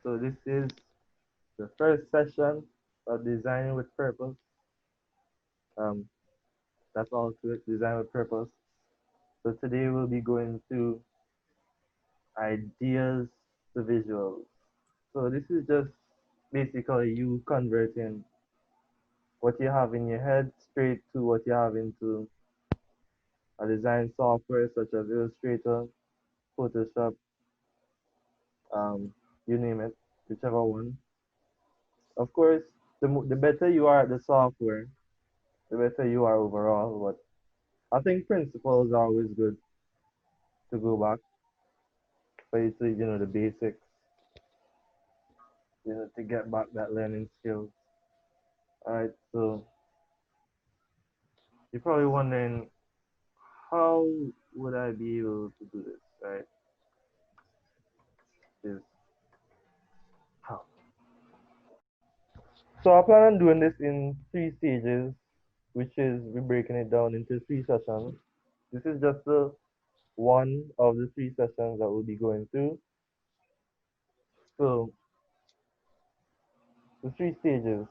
So this is the first session of Designing with Purpose. Um, that's all to it, Design with Purpose. So today we'll be going through ideas to visuals. So this is just basically you converting what you have in your head straight to what you have into a design software such as Illustrator, Photoshop, um, you name it, whichever one. Of course, the better you are at the software, the better you are overall. But I think principles are always good to go back for you to, the basics, to get back that learning skills. All right, so you're probably wondering, how would I be able to do this, right? Is how. So I plan on doing this in 3 stages, which is we're breaking it down into 3 sessions. This is just the one of the 3 sessions that we'll be going through. So the 3 stages.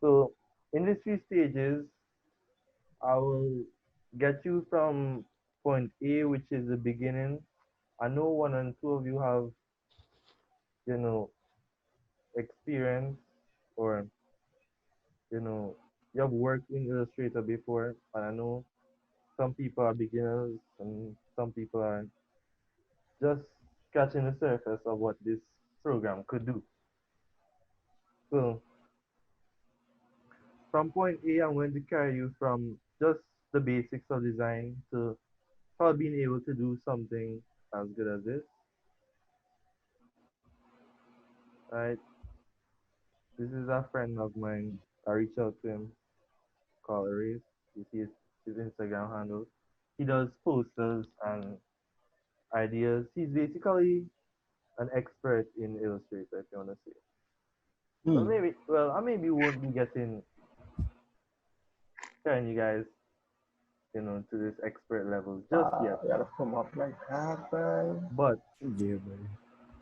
So in these 3 stages, I will get you from point A, which is the beginning. I know one and two of you have, you know, experience, or, you know, you have worked in Illustrator before, and I know some people are beginners and some people are just scratching the surface of what this program could do. So from point A, I'm going to carry you from just the basics of design to probably being able to do something as good as this. Right? This is a friend of mine. I reached out to him, called Aries. You see his Instagram handle. He does posters and ideas. He's basically an expert in Illustrator, if you want to say. Well, Hmm. I maybe won't be carrying you guys, to this expert level just yet. You gotta come up like that, bro. But Yeah, boy.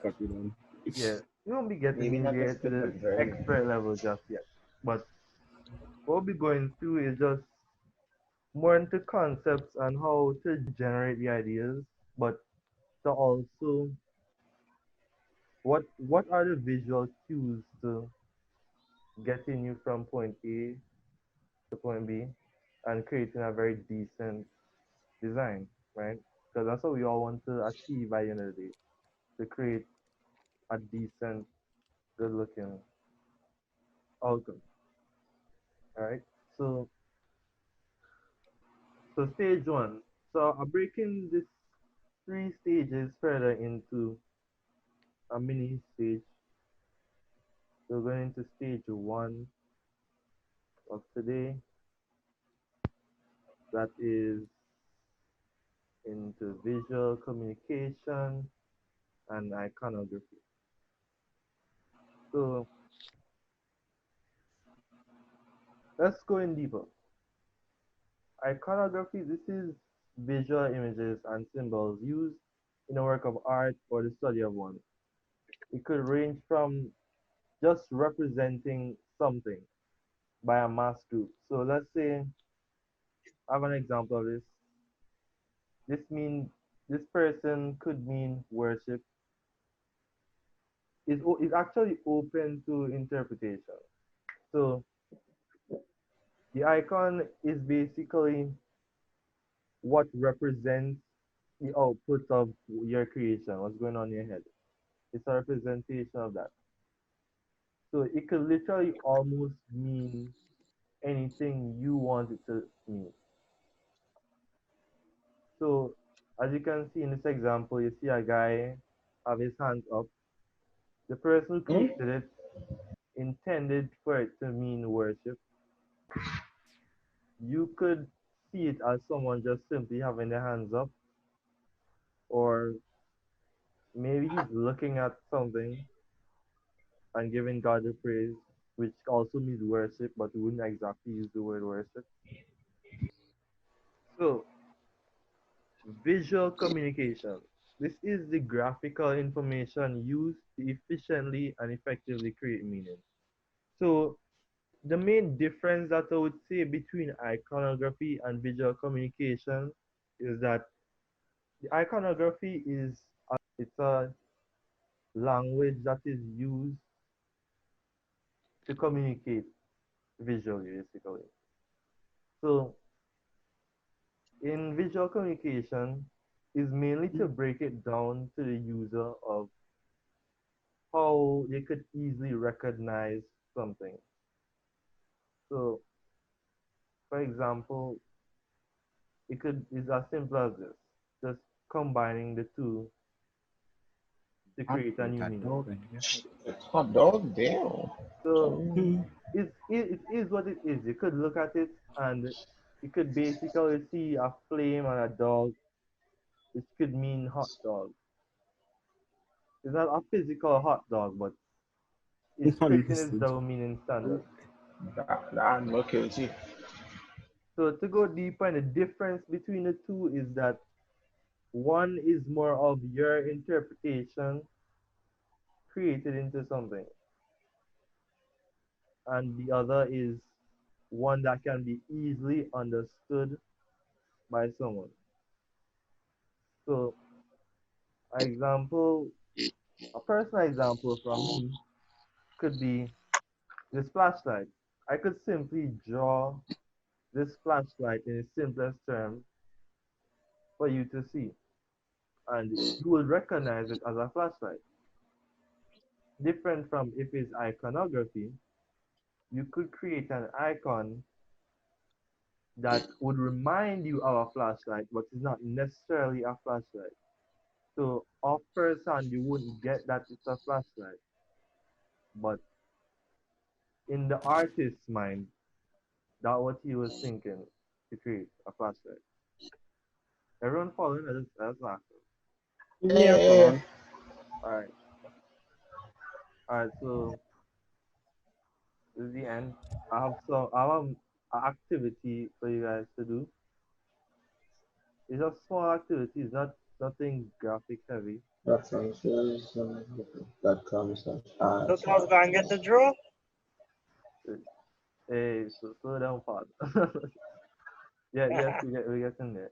Copy them. yeah, we won't be getting Maybe you not there just to good, the but very good. expert level just yet. But what we'll be going through is just more into concepts and how to generate the ideas, but to also what are the visual cues to getting you from point A to point B and creating a very decent design, right? Because that's what we all want to achieve by the end of the day, to create a decent, good looking outcome. All right. So stage one. So I'm breaking this 3 stages further into a mini stage. So we're going into stage one of today. That is into visual communication and iconography. So let's go in deeper. Iconography, this is visual images and symbols used in a work of art or the study of one. It could range from just representing something by a mass group. So let's say I have an example of this. This mean this person could mean worship. Is actually open to interpretation. So the icon is basically what represents the output of your creation, what's going on in your head. It's a representation of that. So it could literally almost mean anything you want it to mean. So as you can see in this example, you see a guy have his hands up. The person who Hmm? created it intended for it to mean worship. You could see it as someone just simply having their hands up, or maybe he's looking at something and giving God the praise, which also means worship, but we wouldn't exactly use the word worship. So, visual communication. This is the graphical information used to efficiently and effectively create meaning. So the main difference that I would say between iconography and visual communication is that the iconography is it's a language that is used to communicate visually, basically. So in visual communication is mainly to break it down to the user of how they could easily recognize something. So for example, it could is as simple as this, just combining the two to I'd create a put new that meaning. dog in here. Hot dog, damn. So So, it is what it is. You could look at it and you could basically see a flame and a dog, which could mean hot dog. It's not a physical hot dog, but it's creating its Listen to own meaning standard. the animal kills you. So to go deeper, and the difference between the two is that one is more of your interpretation created into something, and the other is one that can be easily understood by someone. So, example, a personal example from me could be this flashlight. I could simply draw this flashlight in its simplest term for you to see, and you will recognize it as a flashlight. Different from if it's iconography, you could create an icon that would remind you of a flashlight, but is not necessarily a flashlight. So off first hand, you wouldn't get that it's a flashlight, but in the artist's mind, that what he was thinking to create a flashlight. Everyone following? That's not Yeah, yeah, yeah, come yeah. on. all right. All right. So this is the end. I have an activity for you guys to do. It's a small activity. It's not nothing graphic heavy. References.com/. Look, I was gonna get the draw. Hey, so slow down, father. Yeah, yes, we get in there.